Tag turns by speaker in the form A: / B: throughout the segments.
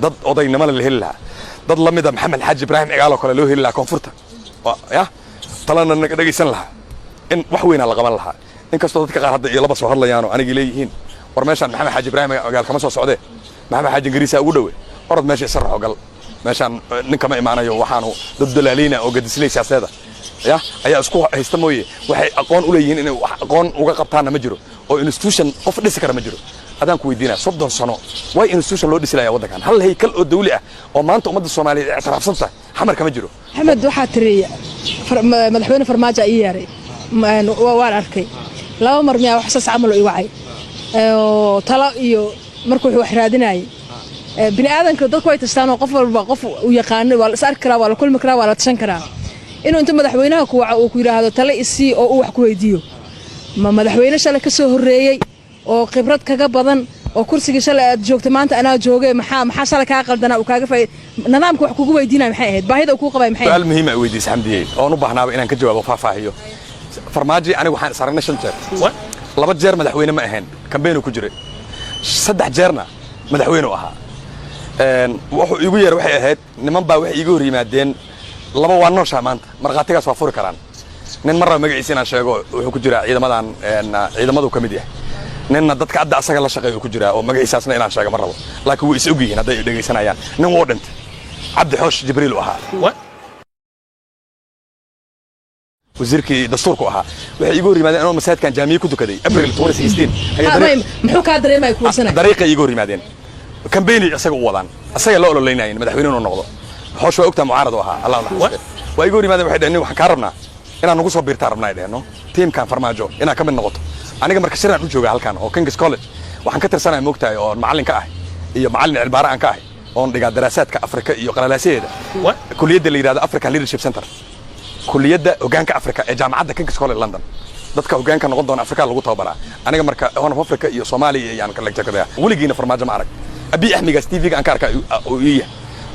A: dad odaynimo la heli lahaa dad la mid ah maxamed xaaji ibraahim cigaal oo kale loo heli lahaa koonfurta ya talana dhageysan lahaa in wax weyn la qaban lahaa inkastoo dadka qaar hadda laba soo hadlayaan oo anigi leeyihiin war meeshan maxamed xaaji ibraahim cigaal kama soo socdee maxamed xaaji ingiriisa ugu dhawe orod meesha sarxo gal meeshan ninka ma imaanayo waxaanu dad dalaalina oo gadisleey siyaasadda ya ayaa isku haysta mooyee waxay aqoon u leeyihiin inay wax aqoon uga qabtaan ma jiro oo institution qof dhisi kara ma jiro adaan ku weydiinaa 30 sano way institution loo dhisi lahaa wadankan hal heykal oo dawli ah oo maanta ummadda Soomaaliyeed ictiraafsan tahay xamar kama jiro
B: Axmed waxa tiriya madaxweyne farmaajo ay yeeray waan arkay laba mar miyaa wax saas camal u wacay oo talo iyo markuu wax raadinayay bini aadanka dadku way tastaan qof walba qof u yaqaan waa la arki karaa waa la kulmi karaa waa la tashan karaa inuu inta madaxweynaha ku waco uu ku yiraahdo talo isii oo uu wax ku weydiiyo ma madaxweyne shalay ka soo horeeyay oo khibrad kaga badan oo kursiga shalay aad joogto maanta anaa joogay maxaa shalay ka qaldana uu kaaga faa'iid nidaamka wax kugu weydiinay maxay ahayd baahida uu ku qabay maxay
A: su'aal muhiim ah weydiis xamdiyay oo u baahnaaba inaan ka jawaabo faahfaahiyo farmaajo anigu waxaan isaragnay 5 jeer laba jeer madaxweyne ma ahayn kambeyn ku jiray 3 jeerna madaxweyne u ahaa wuxuu igu yeer waxay ahayd niman baa wax iiga hor yimaadeen laba waa noosha maanta marqaatigaas waa furi karaan nin marra magaciisa inaan sheego wuxuu ku jira ciidamadan ciidamadu ka mid yahay ninna dadka hadda asaga la shaqeeyo ku jira oo magaciisaasna inaan sheego marrabo laakiin way is og yihiin hadday dhageysanayaan nin wuu dhintay cabdi xoosh jibriil ahaa wasiirkii dastuurku ahaa waxay iiga hor yimaadeen inuu masaajidkan jaamiye ku dukaday April 2016
B: muxuu ka dareemay kuursanay
A: dariiqa iiga hor yimaadeen kambeyn isaga u wadaan asaga loo ololeynayeen madaxweyne inuu noqdo xoosh waa ogtaa mucaarad ahaa Allah naxariisto waa iiga hor yimaadeen waxay dhaheen waxaan ka rabnaa inaan ugu soo biirtaa rabnaa dhaheen teamkan farmaajo inaan ka mid noqoto aniga marka shiraan u jooga halkan oo King's College waxaan ka tirsanahay moogtahay oo macallin ka ah iyo macallin cilbaara aan ka ah oo dhiga daraasaadka Afrika iyo qalalaaseeda kulliyadda la yiraahdo African Leadership Center kulliyadda hoggaanka Afrika ee jaamacadda King's College London dadka hoggaanka noqon doona Afrika lagu tababaraa aniga marka Horn of Africa iyo Soomaaliya ayaan ka lagtagada waligiina farmaajo ma arag abi ahmigaas TV-ga aan ka arkay oo iyo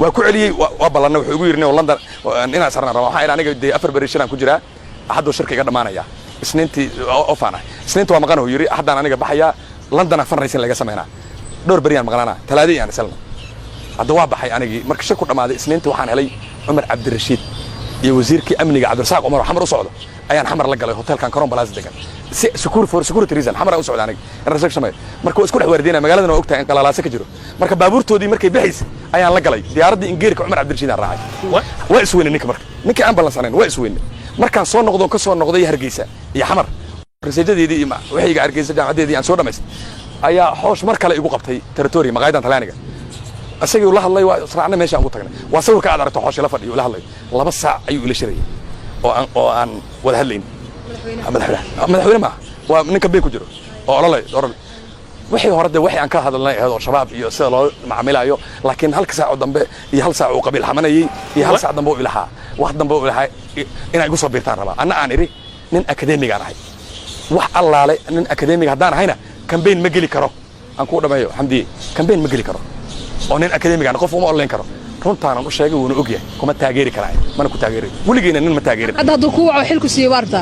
A: waa ku celiyay waa balana wuxuu ugu yirnay London inaan sarna rabo waxa aniga 4 bari shiraan ku jira hadda shirka iga dhamaanaya isniintii ofaana isniintu waa maqan oo yiri haddaan aniga baxaya London fundraising laga sameeyna dhowr bari aan maqlaana talaadii aan salna hadda waa baxay anigi marka shirku dhamaaday isniintii waxaan helay Umar Abdirashiid iyo wasiirkii amniga Cabdirasaaq Umar xamar u socdo ayaan xamar la galay hotelkan Crown Palace degan si security reason xamar u socdo aniga in reception marka isku dhex wardiina magaalada oo ogtahay in qalalaase ka jiro marka baabuurtoodii markay bixis ayaan la galay diyaaradii ingeerka Umar Abdirashiid aan raacay waa isweynay ninka aan balansaneen waa isweynay markaan soo noqdo ka soo noqday Hargeysa iyo xamar rasajadeedii waxay iga Hargeysa jaamacadeedii aan soo dhameystay ayaa xoosh mar kale igu qabtay territory maqaayadan Talyaaniga asagii la hadlay waa israacna meesha aan ku tagnay waa sawirka aad aragto xoosh la fadhiyo la hadlay 2 saac ayuu ila shirayay oo aan wada hadlayn madaxweyne ma waa ninka been ku jiro oo ololay wixii hore waxay aan ka hadalnay oo shabaab iyo sida loo macaamilayo laakiin halka saac dambe iyo hal saac uu qabiil xamanayay iyo hal saac dambe uu ilaha wax dambe uu ilaha inay igu soo biirtaan raba anna aan iri nin academic aan ahay wax allaale nin academic hadaan ahayna campaign ma geli karo aan ku dhameeyo xamdi campaign ma geli karo oo nin academic aan qof uma online karo runtaan u sheegay wuuna ogyahay kuma taageeri karaa mana ku taageeri waligeena nin ma taageerin
B: hadda haduu ku waco xilku sii waarta